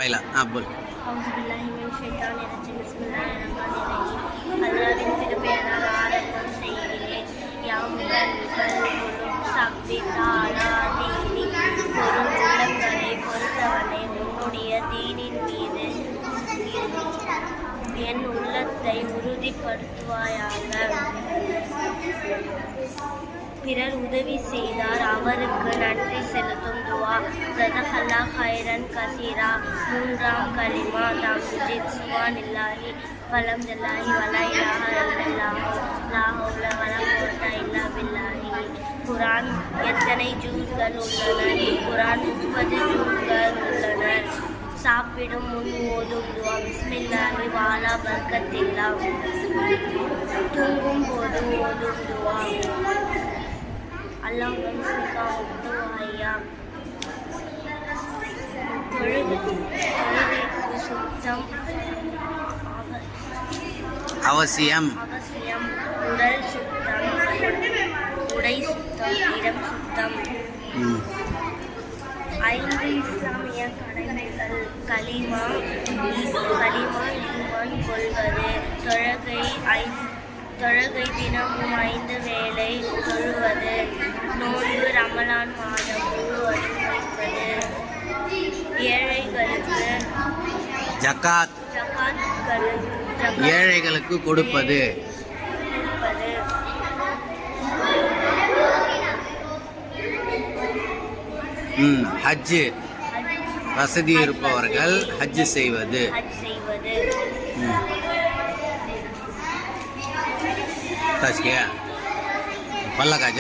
पहला बोल அல்லாஹ்வின் திருப்பெயரால் ஆரம்பம் செய்கிறேன். யாமுடன் சக்தி தாலா தீனி பொருள் உள்ளங்களை பொறுத்தவனை உன்னுடைய தீனின் மீது என் உள்ளத்தை உறுதிப்படுத்துவாயாக. பிறர் உதவி செய்தார் அவருக்கு நன்றி செலுத்தும் துவா. ஜஸகல்லா ஹைரன் கசீரா. மூன்றாம் கலிமா தம்ஜித் சுப்ஹானல்லாஹி வல்ஹம்துலில்லாஹி வலா இலாஹா இல்லல்லாஹ் லா ஹவ்ல வலா குவத்த இல்லா பில்லாஹி. குர்ஆன் எத்தனை ஜூஸ்கள் உள்ளன? குர்ஆன் 30 ஜூஸ்கள் உள்ளன. சாப்பிடும் முன் ஓதும் துவா பிஸ்மில்லாஹி வாலா பர்கத்தில்லா. தூங்கும் போது ஓதும் துவா அல்லாஹ் சுத்தம் அவசியம். உடல் சுத்தம், உடை சுத்தம், இடம் சுத்தம். 5 இஸ்லாமிய கடமைகள். கலிமா ஈமான் கொள்வது. தொழுகை தினமும் 5 வேளை தொழுவது. நோன்பு ரமலான் மாதம் முழுவதும் வைப்பது. ஏழைகளுக்கு ஜகாத் ஏழைகளுக்கு கொடுப்பது. ஹஜ் வசதி இருப்பவர்கள் ஹஜ் செய்வது. பல்ல காய்ச்சல்